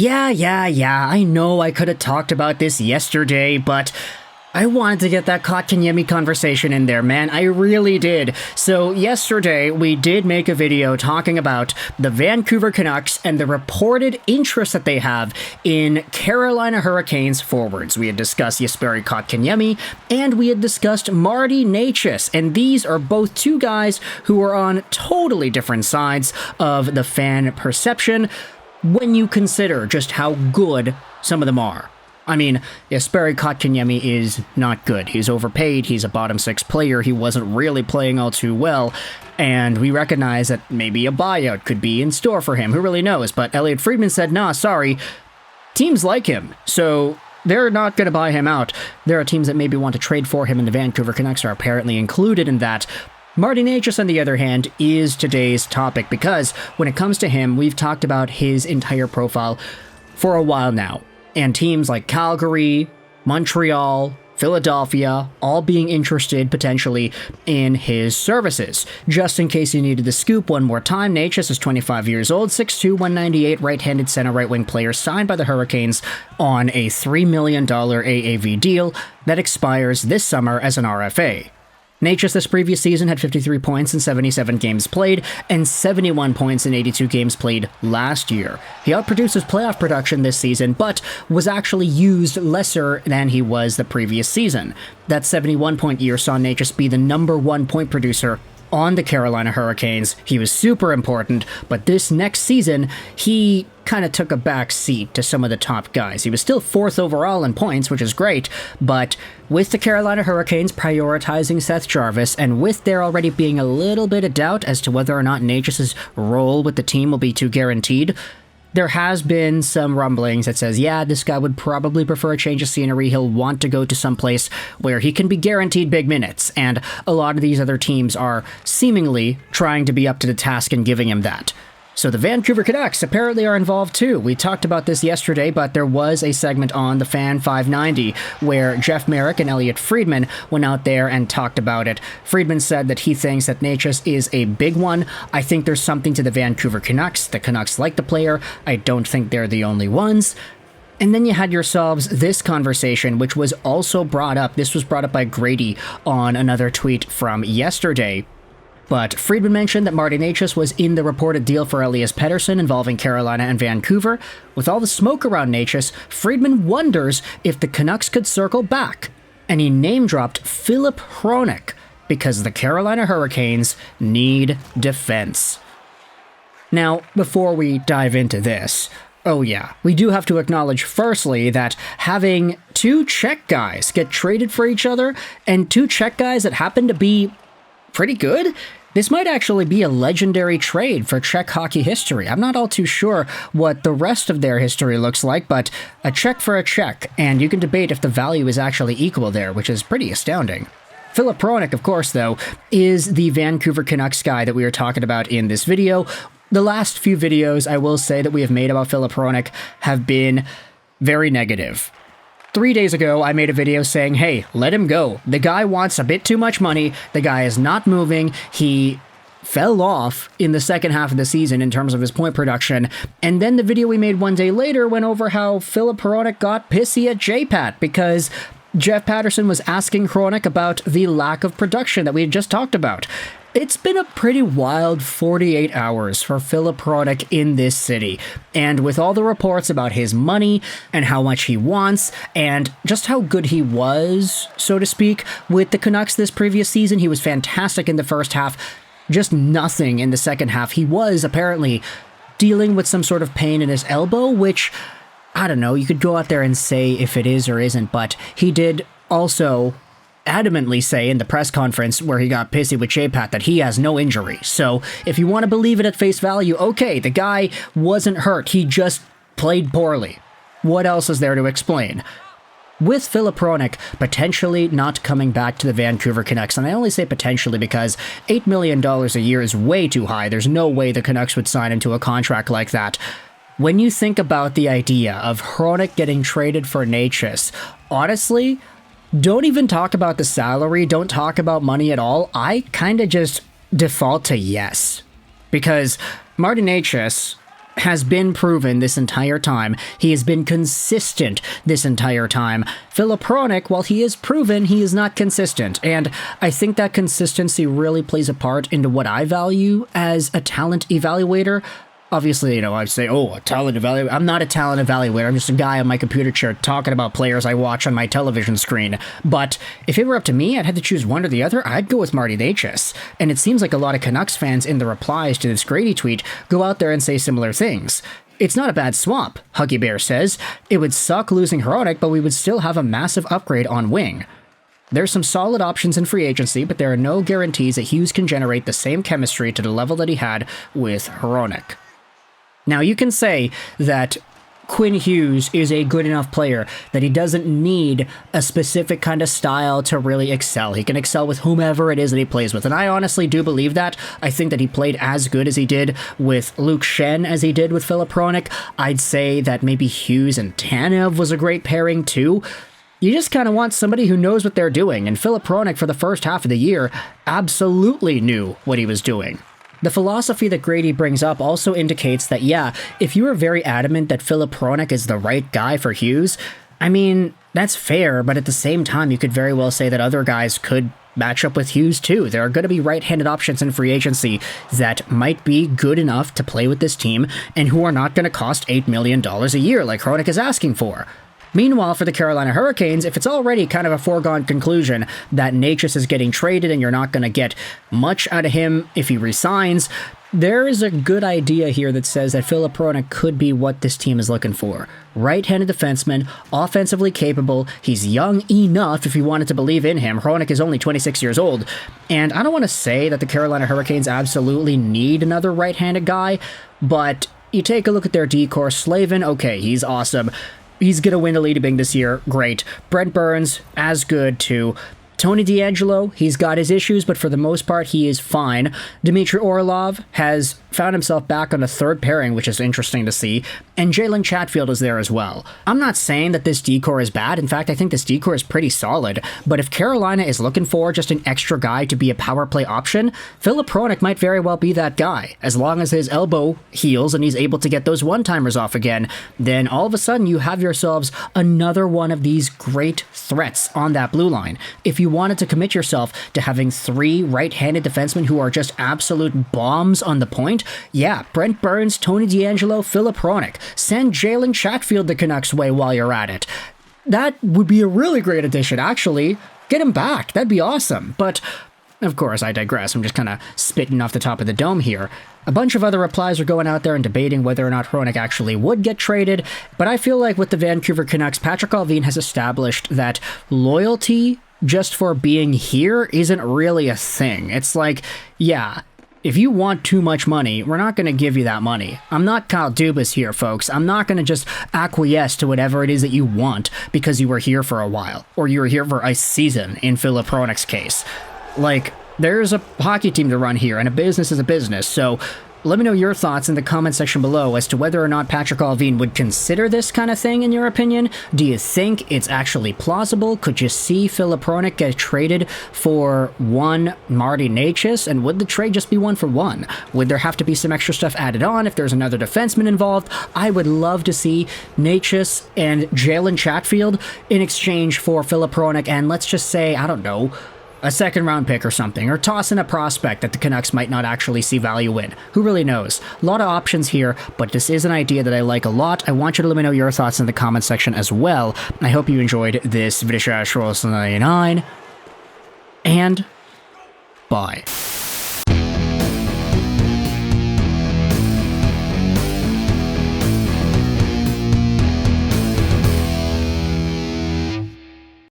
Yeah, I know I could have talked about this yesterday, but I wanted to get that Kotkaniemi conversation in there, man. I really did. So yesterday, we did make a video talking about the Vancouver Canucks and the reported interest that they have in Carolina Hurricanes forwards. We had discussed Jesperi Kotkaniemi, and we had discussed Martin Necas, and these are both two guys who are on totally different sides of the fan perception when you consider just how good some of them are. I mean, Jesperi Kotkaniemi is not good. He's overpaid, he's a bottom six player, he wasn't really playing all too well, and we recognize that maybe a buyout could be in store for him, who really knows, but Elliotte Friedman said, nah, sorry, teams like him, so they're not going to buy him out. There are teams that maybe want to trade for him, and the Vancouver Canucks are apparently included in that. Martin Necas, on the other hand, is today's topic, because when it comes to him, we've talked about his entire profile for a while now. And teams like Calgary, Montreal, Philadelphia, all being interested potentially in his services. Just in case you needed the scoop one more time, Necas is 25 years old, 6'2", 198, right-handed center right-wing player signed by the Hurricanes on a $3 million AAV deal that expires this summer as an RFA. Necas this previous season had 53 points in 77 games played, and 71 points in 82 games played last year. He outproduced his playoff production this season, but was actually used lesser than he was the previous season. That 71-point year saw Necas be the #1 point producer on the Carolina Hurricanes. He was super important, but this next season, he kind of took a back seat to some of the top guys. He was still 4th overall in points, which is great, but with the Carolina Hurricanes prioritizing Seth Jarvis, and with there already being a little bit of doubt as to whether or not Necas' role with the team will be too guaranteed, there has been some rumblings that says, yeah, this guy would probably prefer a change of scenery. He'll want to go to some place where he can be guaranteed big minutes. And a lot of these other teams are seemingly trying to be up to the task and giving him that. So the Vancouver Canucks apparently are involved too. We talked about this yesterday, but there was a segment on the Fan 590 where Jeff Merrick and Elliotte Friedman went out there and talked about it. Friedman said that he thinks that Necas is a big one. I think there's something to the Vancouver Canucks. The Canucks like the player. I don't think they're the only ones. And then you had yourselves this conversation, which was also brought up. This was brought up by Grady on another tweet from yesterday. But Friedman mentioned that Martin Necas was in the reported deal for Elias Pettersson involving Carolina and Vancouver. With all the smoke around Necas, Friedman wonders if the Canucks could circle back. And he name-dropped Filip Hronek, because the Carolina Hurricanes need defense. Now, before we dive into this, oh yeah, we do have to acknowledge firstly that having two Czech guys get traded for each other, and two Czech guys that happen to be pretty good, this might actually be a legendary trade for Czech hockey history. I'm not all too sure what the rest of their history looks like, but a Czech for a Czech, and you can debate if the value is actually equal there, which is pretty astounding. Filip Hronek, of course, though, is the Vancouver Canucks guy that we are talking about in this video. The last few videos, I will say, that we have made about Filip Hronek have been very negative. 3 days ago, I made a video saying, hey, let him go. The guy wants a bit too much money. The guy is not moving. He fell off in the second half of the season in terms of his point production. And then the video we made one day later went over how Filip Hronek got pissy at JPAT because Jeff Patterson was asking Hronek about the lack of production that we had just talked about. It's been a pretty wild 48 hours for Filip Hronek in this city, and with all the reports about his money and how much he wants and just how good he was, so to speak, with the Canucks this previous season. He was fantastic in the first half, just nothing in the second half. He was apparently dealing with some sort of pain in his elbow, which, I don't know, you could go out there and say if it is or isn't, but he did also adamantly say in the press conference where he got pissy with JPAT that he has no injury. So if you want to believe it at face value, okay, the guy wasn't hurt, he just played poorly. What else is there to explain? With Filip Hronek potentially not coming back to the Vancouver Canucks, and I only say potentially because $8 million a year is way too high. There's no way the Canucks would sign into a contract like that. When you think about the idea of Hronek getting traded for Necas, honestly, don't even talk about the salary, don't talk about money at all. I kind of just default to yes. Because Martin Necas has been proven this entire time. He has been consistent this entire time. Filip Hronek, while he is proven, he is not consistent. And I think that consistency really plays a part into what I value as a talent evaluator. Obviously, you know, I say, oh, a talent evaluator. I'm not a talent evaluator. I'm just a guy on my computer chair talking about players I watch on my television screen. But if it were up to me, I'd have to choose one or the other. I'd go with Martin Necas. And it seems like a lot of Canucks fans in the replies to this Grady tweet go out there and say similar things. It's not a bad swap, Huggy Bear says. It would suck losing Hronek, but we would still have a massive upgrade on wing. There's some solid options in free agency, but there are no guarantees that Hughes can generate the same chemistry to the level that he had with Hronek. Now, you can say that Quinn Hughes is a good enough player that he doesn't need a specific kind of style to really excel. He can excel with whomever it is that he plays with, and I honestly do believe that. I think that he played as good as he did with Luke Schenn as he did with Filip Hronek. I'd say that maybe Hughes and Tanev was a great pairing too. You just kind of want somebody who knows what they're doing, and Filip Hronek for the first half of the year absolutely knew what he was doing. The philosophy that Grady brings up also indicates that, yeah, if you are very adamant that Filip Hronek is the right guy for Hughes, I mean, that's fair, but at the same time, you could very well say that other guys could match up with Hughes too. There are going to be right-handed options in free agency that might be good enough to play with this team and who are not going to cost $8 million a year like Hronek is asking for. Meanwhile, for the Carolina Hurricanes, if it's already kind of a foregone conclusion that Necas is getting traded and you're not going to get much out of him if he resigns, there is a good idea here that says that Filip Hronek could be what this team is looking for. Right-handed defenseman, offensively capable, he's young enough if you wanted to believe in him. Hronek is only 26 years old, and I don't want to say that the Carolina Hurricanes absolutely need another right-handed guy, but you take a look at their D-core, Slavin, okay, he's awesome. He's going to win the Leadybing this year. Great. Brent Burns, as good too. Tony DeAngelo, he's got his issues, but for the most part, he is fine. Dmitri Orlov has found himself back on a third pairing, which is interesting to see, and Jalen Chatfield is there as well. I'm not saying that this D-core is bad. In fact, I think this D-core is pretty solid, but if Carolina is looking for just an extra guy to be a power play option, Filip Hronek might very well be that guy. As long as his elbow heals and he's able to get those one-timers off again, then all of a sudden you have yourselves another one of these great threats on that blue line. If you wanted to commit yourself to having three right-handed defensemen who are just absolute bombs on the point, yeah, Brent Burns, Tony DeAngelo, Filip Hronek. Send Jalen Chatfield the Canucks' way while you're at it. That would be a really great addition, actually. Get him back. That'd be awesome. But, of course, I digress. I'm just kind of spitting off the top of the dome here. A bunch of other replies are going out there and debating whether or not Hronek actually would get traded, but I feel like with the Vancouver Canucks, Patrick Allvin has established that loyalty just for being here isn't really a thing. It's like, yeah, if you want too much money, we're not going to give you that money. I'm not Kyle Dubas here, folks. I'm not going to just acquiesce to whatever it is that you want because you were here for a while, or you were here for a season in Filip Hronek's case. Like, there's a hockey team to run here, and a business is a business, so let me know your thoughts in the comment section below as to whether or not Patrick Allvin would consider this kind of thing in your opinion. Do you think it's actually plausible? Could you see Filip Hronek get traded for one Martin Necas? And would the trade just be 1-for-1? Would there have to be some extra stuff added on if there's another defenseman involved? I would love to see Necas and Jalen Chatfield in exchange for Filip Hronek, and let's just say, I don't know, a second-round pick or something, or toss in a prospect that the Canucks might not actually see value in. Who really knows? A lot of options here, but this is an idea that I like a lot. I want you to let me know your thoughts in the comment section as well. I hope you enjoyed this video, and bye.